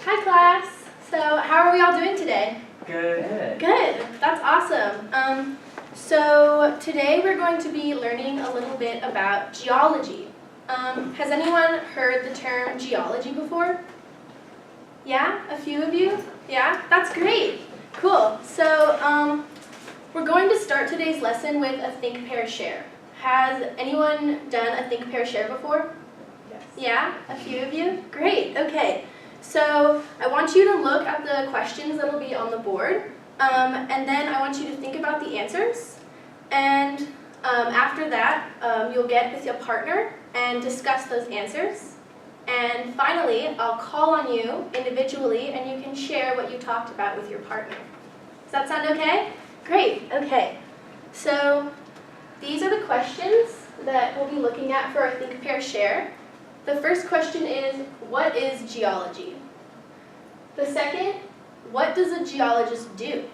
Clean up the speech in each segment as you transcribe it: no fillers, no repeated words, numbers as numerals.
Hi class. So how are we all doing today? Good. Good. That's awesome. So today we're going to be learning a little bit about geology. Has anyone heard the term geology before? Yeah? A few of you? Yeah? That's great. Cool. So we're going to start today's lesson with a think, pair, share. Has anyone done a think, pair, share before? Yes. Yeah? A few of you? Great. Okay. So I want you to look at the questions that will be on the board, and then I want you to think about the answers. And after that, you'll get with your partner and discuss those answers. And finally, I'll call on you individually, and you can share what you talked about with your partner. Does that sound okay? Great. Okay. So these are the questions that we'll be looking at for our think, pair, share. The first question is, what is geology? The second, what does a geologist do?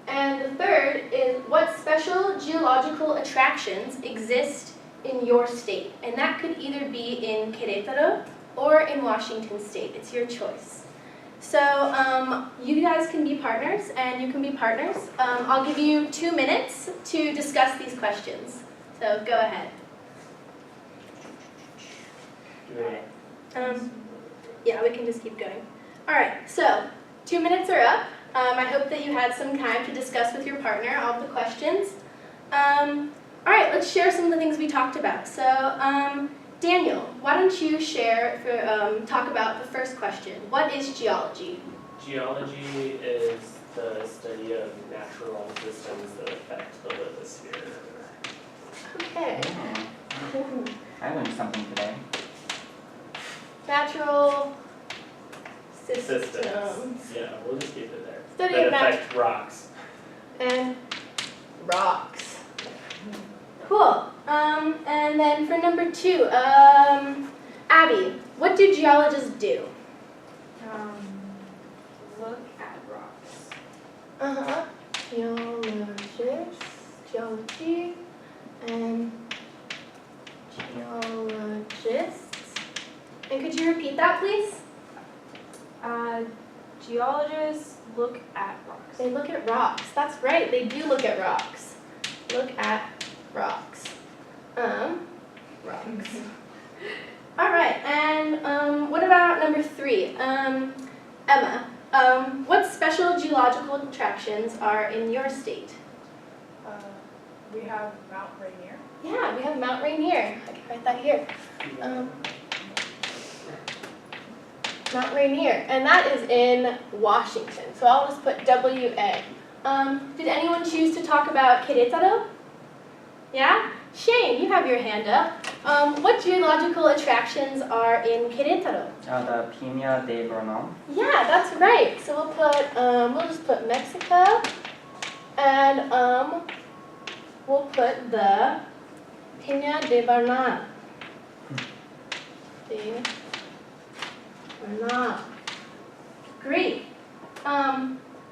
And the third is, what special geological attractions exist in your state? And that could either be in Querétaro or in Washington State. It's your choice. So you guys can be partners, and you can be partners. I'll give you 2 minutes to discuss these questions. So go ahead. Yeah, we can just keep going. All right, so 2 minutes are up. I hope that you had some time to discuss with your partner all of the questions. All right, let's share some of the things we talked about. So Daniel, why don't you talk about the first question. What is geology? Geology is the study of natural systems that affect the lithosphere. Okay. Oh, I learned something today. Natural systems. Yeah, we'll just keep it there. Study that of affect rocks. And rocks. Cool. And then for number 2, Abby, what do geologists do? Look at rocks. Uh-huh. Geology, and geologists. And could you repeat that, please? Geologists look at rocks. They look at rocks. That's right. They do look at rocks. Look at rocks. Rocks. All right. And what about number 3? Emma, what special geological attractions are in your state? We have Mount Rainier. Yeah, we have Mount Rainier. I can write that here. Mount Rainier, and that is in Washington. So I'll just put WA. Did anyone choose to talk about Querétaro? Yeah? Shane, you have your hand up. What geological attractions are in Querétaro? The Peña de Bernal. Yeah, that's right. So we'll just put Mexico, and we'll put the Peña de Bernal. Great.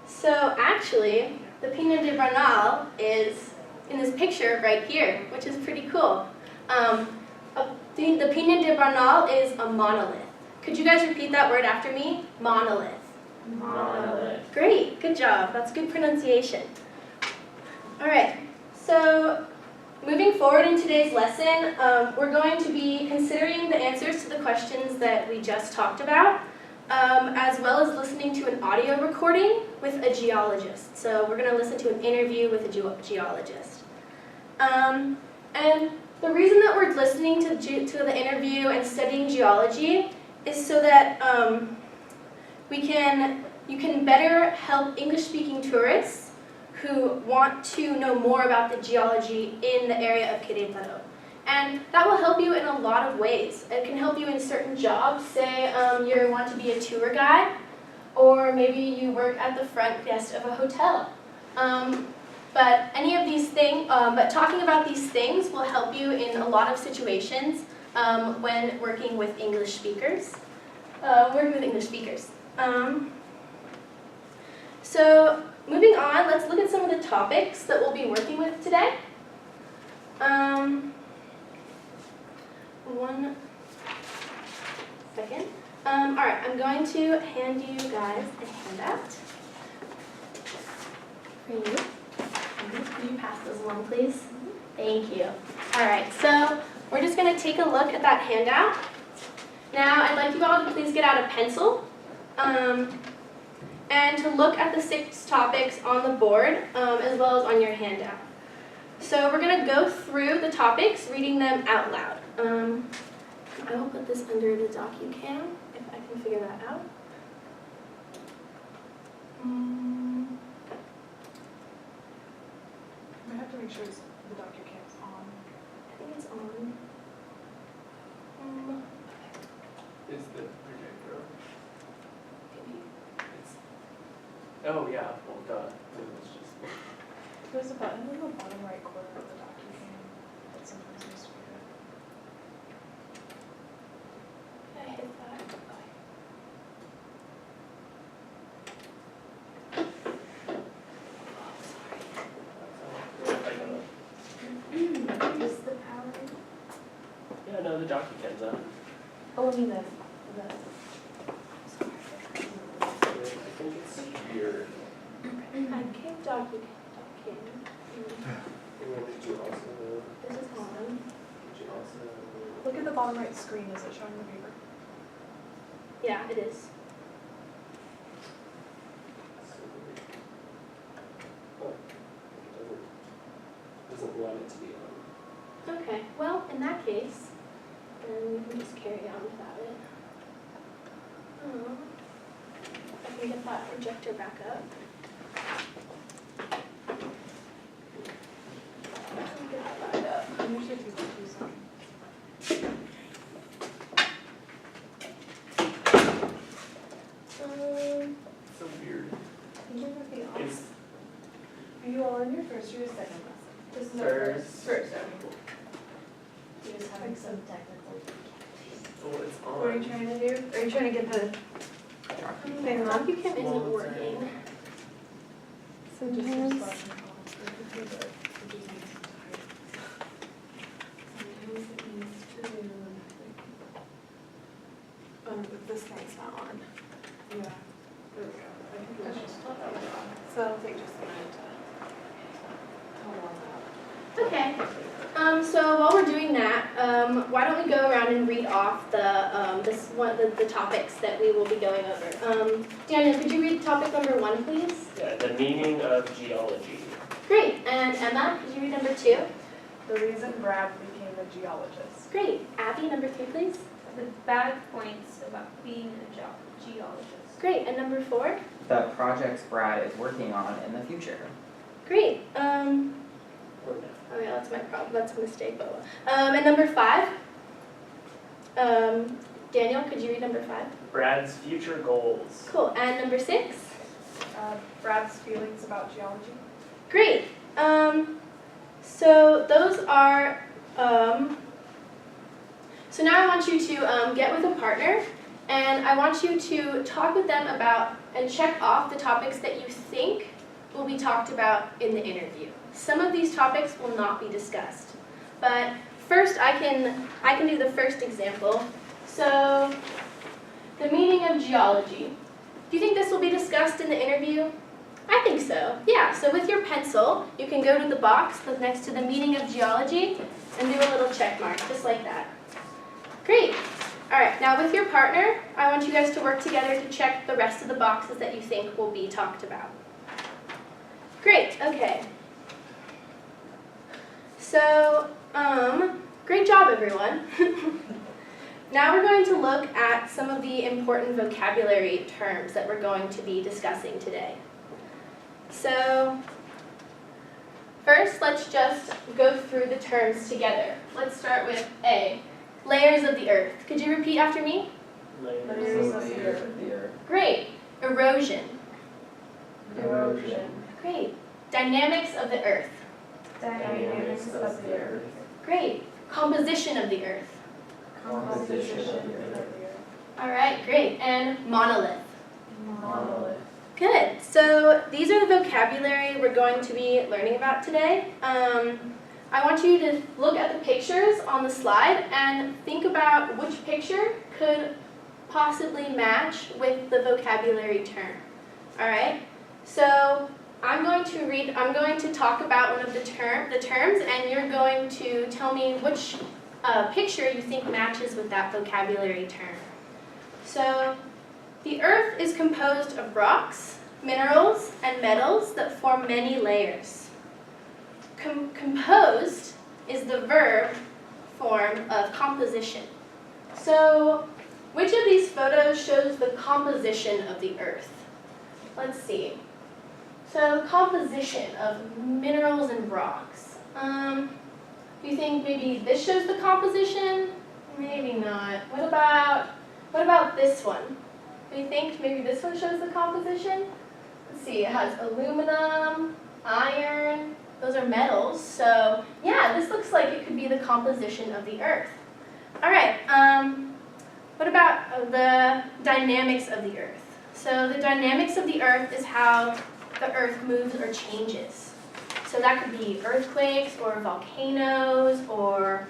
So actually, the Peña de Bernal is in this picture right here, which is pretty cool. The Peña de Bernal is a monolith. Could you guys repeat that word after me? Monolith. Monolith. Great, good job. That's good pronunciation. All right, so moving forward in today's lesson, we're going to be considering the answers to the questions that we just talked about, as well as listening to an audio recording with a geologist. So we're going to listen to an interview with a geologist. And the reason that we're listening to the interview and studying geology is so that you can better help English-speaking tourists who want to know more about the geology in the area of Querétaro. And that will help you in a lot of ways. It can help you in certain jobs. Say you want to be a tour guide, or maybe you work at the front desk of a hotel. But any of these things, but talking about these things will help you in a lot of situations when working with English speakers. So moving on, let's look at some of the topics that we'll be working with today. One second. All right, I'm going to hand you guys a handout. For you. Can you pass those along, please? Thank you. All right, so we're just going to take a look at that handout. Now, I'd like you all to please get out a pencil and to look at the 6 topics on the board as well as on your handout. So we're going to go through the topics, reading them out loud. I will put this under the DocuCam if I can figure that out. I have to make sure the DocuCam's on. I think it's on. Is the projector on? Maybe. It's, oh yeah, well duh. It's just, There's a button in the bottom right corner of the DocuCam that sometimes needs to be hit. I hit that. Is the power? yeah, no, the DocuCam's on. Oh, I mean the. I think it's here. I can't DocuCam. And then did you also, This is on. did you also, Look at the bottom right screen, is it showing the paper? Yeah, it is. oh, it doesn't want it to be on. Okay, well, in that case, then we can just carry on without it. I can get that projector back up. Get that back up. I'm usually people do something. So weird. It's Are you all in your first or your second lesson? This is First. First, You're just having some technical. oh, it's on. What are you trying to do? Are you trying to get the thing on? DocuCam isn't working. So just Sometimes- your selection columns, your computer, which is nice and tight. Sometimes it needs to. But this thing's not on. Yeah. There we go. I think it's just that was on. So that'll take just a minute to warm up. Okay. So while we're doing that, why don't we go around and read off the topics that we will be going over. Daniel, could you read topic number 1, please? Yeah, the meaning of geology. Great. And Emma, could you read number 2? The reason Brad became a geologist. Great. Abby, number 3, please. The bad points about being a geologist. Great. And number 4? The projects Brad is working on in the future. Great. Or no. Oh yeah, that's my problem. That's a mistake, Boa. And number 5? Daniel, could you read number 5? Brad's future goals. Cool. And number 6? Brad's feelings about geology. Great. So those are. So now I want you to get with a partner, and I want you to talk with them about and check off the topics that you think will be talked about in the interview. Some of these topics will not be discussed, but first I can do the first example. So the meaning of geology. Do you think this will be discussed in the interview? I think so, yeah. So with your pencil, you can go to the box that's next to the meaning of geology and do a little check mark, just like that. Great. All right, now with your partner, I want you guys to work together to check the rest of the boxes that you think will be talked about. Great, okay. So, great job, everyone. Now we're going to look at some of the important vocabulary terms that we're going to be discussing today. So, first, let's just go through the terms together. Let's start with A, layers of the earth. Could you repeat after me? Layers of the earth. Great. Erosion. Erosion. Great. Dynamics of the earth. Dynamics of the earth. Great. Composition of the earth. Composition of the earth. All right, great. And monolith. Monolith. Good. So these are the vocabulary we're going to be learning about today. I want you to look at the pictures on the slide and think about which picture could possibly match with the vocabulary term. All right? So I'm going to talk about one of the terms, and you're going to tell me which picture you think matches with that vocabulary term. So the Earth is composed of rocks, minerals, and metals that form many layers. Composed is the verb form of composition. So which of these photos shows the composition of the Earth? Let's see. So composition of minerals and rocks. Do you think maybe this shows the composition? Maybe not. What about this one? Do you think maybe this one shows the composition? Let's see, it has aluminum, iron, those are metals. So yeah, this looks like it could be the composition of the Earth. All right, what about the dynamics of the Earth? So the dynamics of the Earth is how the Earth moves or changes. So that could be earthquakes or volcanoes or,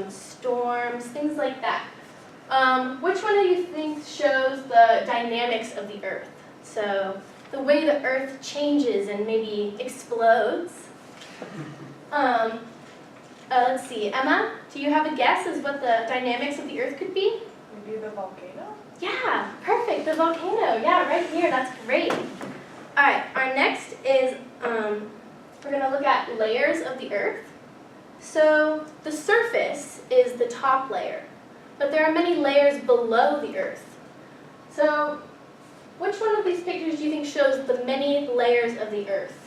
storms, things like that. Which one do you think shows the dynamics of the Earth? So the way the Earth changes and maybe explodes. Let's see, Emma, do you have a guess as what the dynamics of the Earth could be? Maybe the volcano? Yeah, perfect, the volcano. Yeah, right here, that's great. All right, our next is, we're gonna look at layers of the Earth. So the surface is the top layer, but there are many layers below the Earth. So which one of these pictures do you think shows the many layers of the Earth?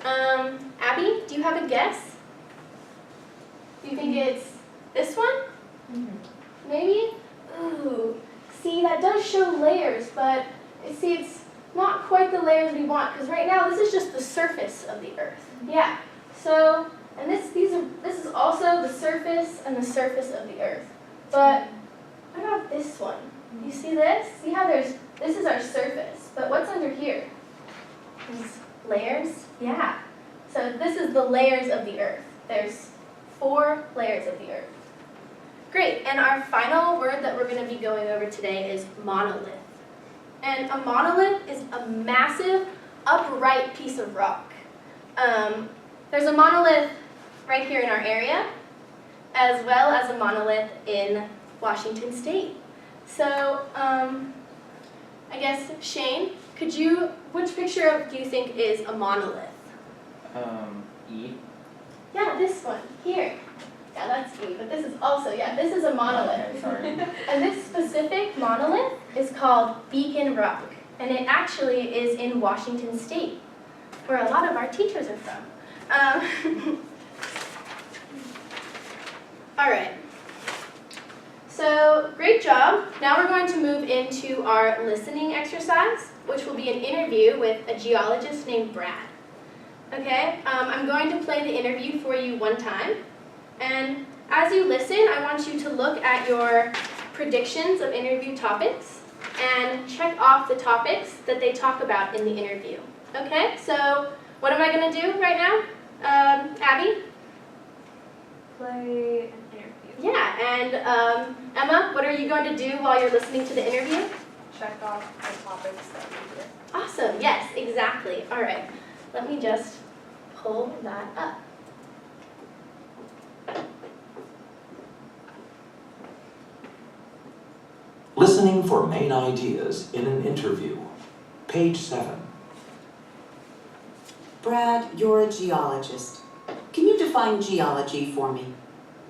Abby, do you have a guess? Do you think it's this one? Maybe? Ooh, see, that does show layers, but it's not quite the layers we want, because right now this is just the surface of the Earth. Yeah, so, and this is also the surface and the surface of the Earth. But what about this one? You see this? See how this is our surface, but what's under here? These layers? Yeah. So this is the layers of the Earth. There's 4 layers of the Earth. Great, and our final word that we're going to be going over today is monolith. And a monolith is a massive, upright piece of rock. There's a monolith right here in our area, as well as a monolith in Washington State. So, I guess, Shane, which picture do you think is a monolith? E. Yeah, this one, here. Yeah, that's E, but this is also, this is a monolith. Okay, sorry. And this specific monolith is called Beacon Rock, and it actually is in Washington State, where a lot of our teachers are from. All right. So, great job. Now we're going to move into our listening exercise, which will be an interview with a geologist named Brad. Okay, I'm going to play the interview for you one time. And as you listen, I want you to look at your predictions of interview topics and check off the topics that they talk about in the interview. Okay, so what am I going to do right now? Abby? Play an interview. Yeah, and Emma, what are you going to do while you're listening to the interview? Check off the topics that we did. Awesome, yes, exactly. All right, let me just pull that up. Listening for main ideas in an interview. Page 7. Brad, you're a geologist. Can you define geology for me?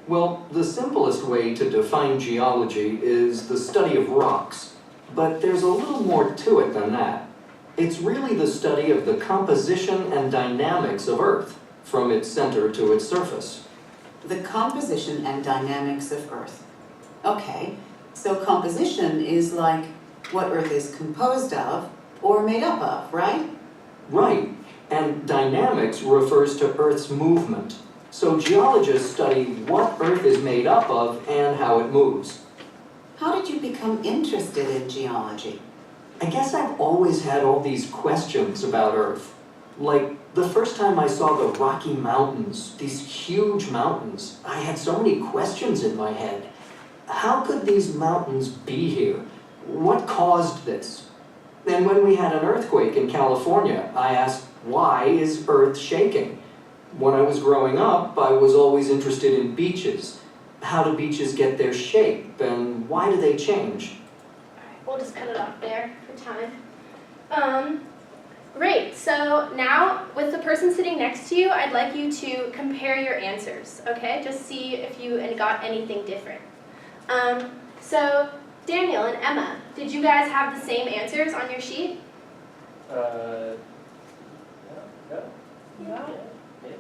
Well, the simplest way to define geology is the study of rocks, but there's a little more to it than that. It's really the study of the composition and dynamics of Earth, from its center to its surface. The composition and dynamics of Earth. Okay, so composition is like what Earth is composed of or made up of, right? Right, and dynamics refers to Earth's movement. So geologists study what Earth is made up of and how it moves. How did you become interested in geology? I guess I've always had all these questions about Earth. Like, the first time I saw the Rocky Mountains, these huge mountains, I had so many questions in my head. how could these mountains be here? What caused this? And when we had an earthquake in California, I asked, why is Earth shaking? When I was growing up, I was always interested in beaches. How do beaches get their shape, and why do they change? Alright, we'll just cut it off there for time. Great, so now with the person sitting next to you, I'd like you to compare your answers, okay? Just see if you got anything different. So Daniel and Emma, did you guys have the same answers on your sheet? No. No? Maybe.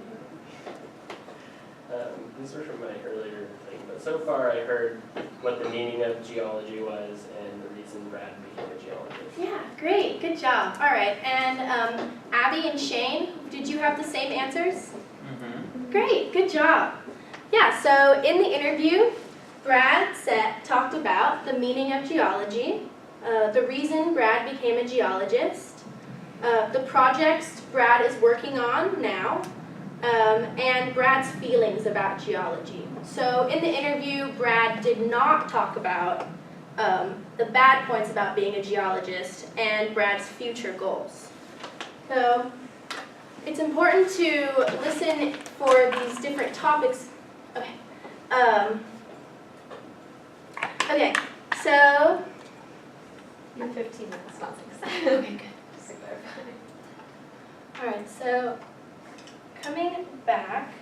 These were from my earlier thing, but so far I heard what the meaning of geology was and the reason Brad became a geologist. Yeah, great, good job. All right, and Abby and Shane, did you have the same answers? Mm-hmm. Great, good job. Yeah, so in the interview, Brad talked about the meaning of geology, the reason Brad became a geologist, the projects Brad is working on now, and Brad's feelings about geology. So in the interview, Brad did not talk about the bad points about being a geologist and Brad's future goals. So it's important to listen for these different topics. Okay. Okay, so, You have 15 minutes, not 6. okay, good. Just to clarify. All right, so coming back,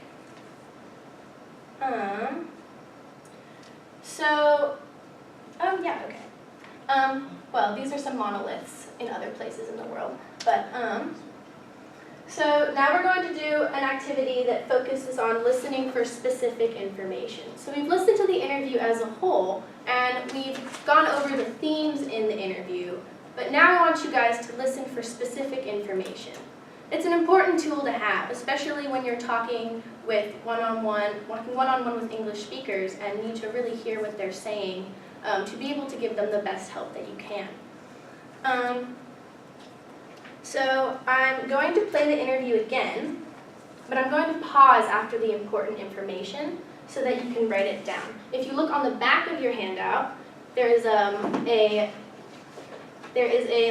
oh yeah, okay. Well, these are some monoliths in other places in the world, but so now we're going to do an activity that focuses on listening for specific information. So we've listened to the interview as a whole, and we've gone over the themes in the interview, but now I want you guys to listen for specific information. It's an important tool to have, especially when you're talking with one-on-one with English speakers and need to really hear what they're saying to be able to give them the best help that you can. So I'm going to play the interview again, but I'm going to pause after the important information so that you can write it down. If you look on the back of your handout, there is a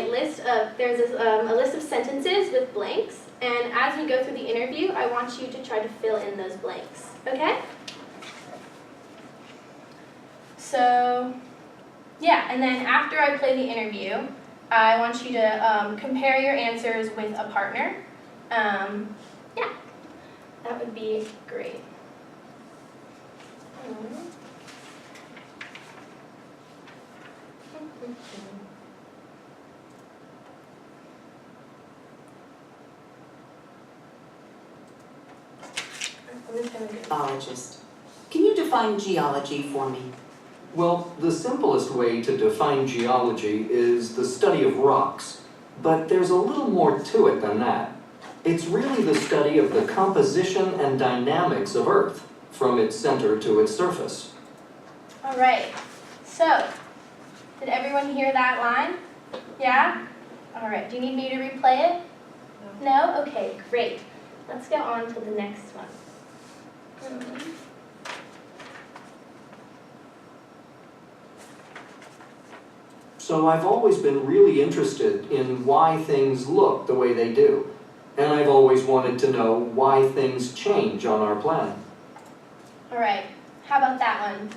list of sentences with blanks, and as we go through the interview, I want you to try to fill in those blanks, okay? So, yeah, and then after I play the interview, I want you to compare your answers with a partner. Yeah, that would be great. Geologist. Can you define geology for me? Well, the simplest way to define geology is the study of rocks, but there's a little more to it than that. It's really the study of the composition and dynamics of Earth, from its center to its surface. All right, so did everyone hear that line? Yeah? All right, do you need me to replay it? No? Okay, great. Let's go on to the next one. So I've always been really interested in why things look the way they do. And I've always wanted to know why things change on our planet. All right, how about that one?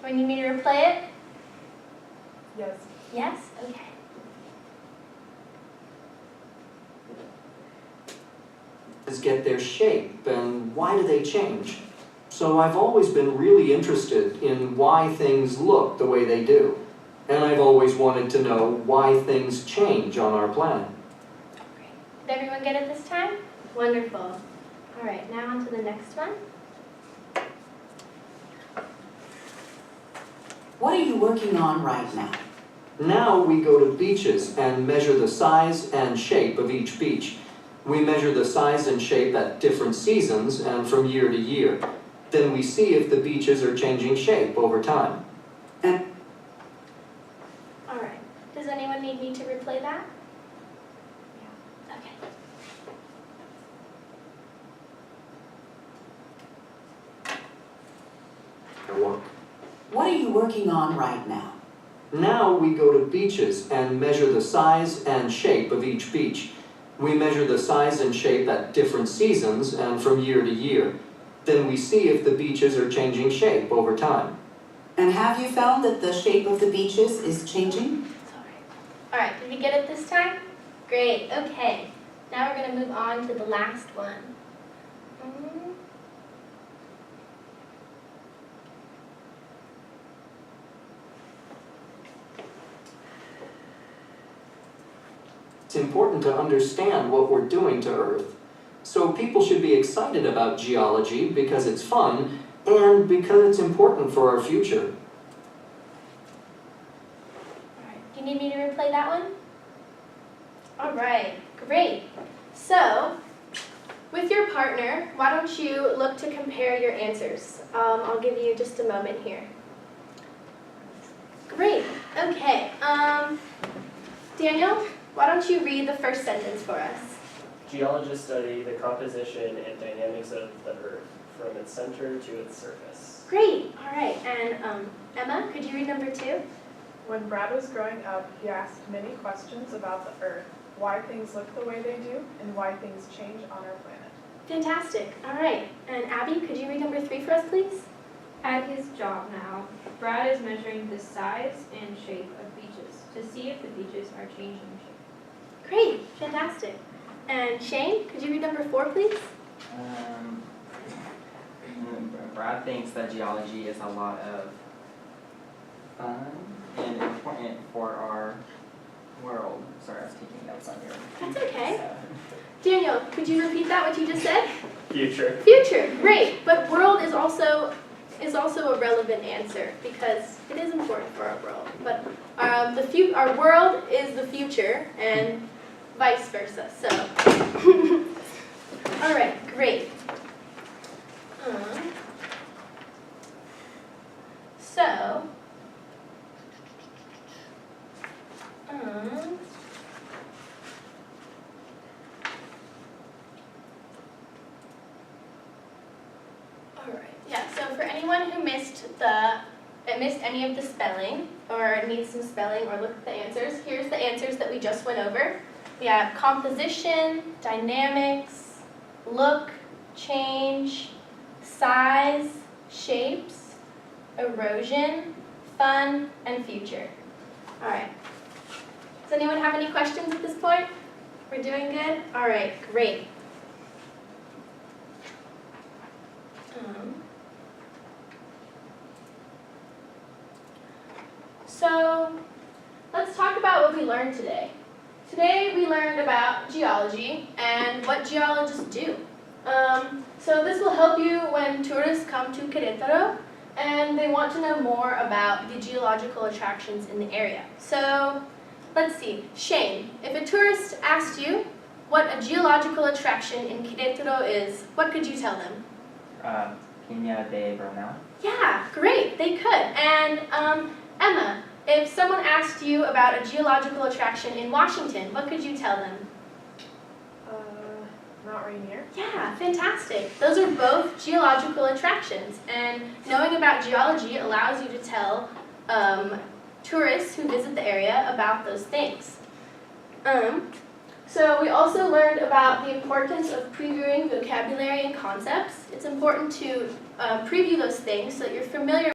Do you need me to replay it? Yes. Yes? Okay. Get their shape, and why do they change? So I've always been really interested in why things look the way they do. And I've always wanted to know why things change on our planet. Great. Did everyone get it this time? Wonderful. All right, now on to the next one. What are you working on right now? Now we go to beaches and measure the size and shape of each beach. We measure the size and shape at different seasons and from year to year. Then we see if the beaches are changing shape over time. All right. Does anyone need me to replay that? Yeah. Okay. Work. What are you working on right now? Now we go to beaches and measure the size and shape of each beach. We measure the size and shape at different seasons and from year to year. Then we see if the beaches are changing shape over time. And have you found that the shape of the beaches is changing? All right, did we get it this time? Great, okay. Now we're going to move on to the last one. It's important to understand what we're doing to Earth. So people should be excited about geology because it's fun and because it's important for our future. All right, do you need me to replay that one? All right, great. So, with your partner, why don't you look to compare your answers? I'll give you just a moment here. Great, okay. Daniel, why don't you read the first sentence for us? Geologists study the composition and dynamics of the Earth from its center to its surface. Great, all right. And Emma, could you read number 2? When Brad was growing up, he asked many questions about the Earth, why things look the way they do, and why things change on our planet. Fantastic, all right. And Abby, could you read number 3 for us, please? At his job now, Brad is measuring the size and shape of beaches to see if the beaches are changing shape. Great, fantastic. And Shane, could you read number 4, please? Brad thinks that geology is a lot of fun and important for our world. Sorry, I was taking notes on here. That's okay. So, Daniel, could you repeat that, what you just said? Future. Future, great. But world is also a relevant answer because it is important for our world. But our world is the future and vice versa. So, all right, great. All right, yeah, so for anyone who missed any of the spelling or needs some spelling or look at the answers, here's the answers that we just went over. We have composition, dynamics, look, change, size, shapes, erosion, fun, and future. All right. Does anyone have any questions at this point? We're doing good? All right, great. So let's talk about what we learned today. Today we learned about geology and what geologists do. So this will help you when tourists come to Querétaro and they want to know more about the geological attractions in the area. So let's see, Shane, if a tourist asked you what a geological attraction in Querétaro is, what could you tell them? Peña de Bernal. Yeah, great, they could. And Emma, if someone asked you about a geological attraction in Washington, what could you tell them? Mount Rainier. Yeah, fantastic. Those are both geological attractions, and knowing about geology allows you to tell tourists who visit the area about those things. So we also learned about the importance of previewing vocabulary and concepts. It's important to preview those things so that you're familiar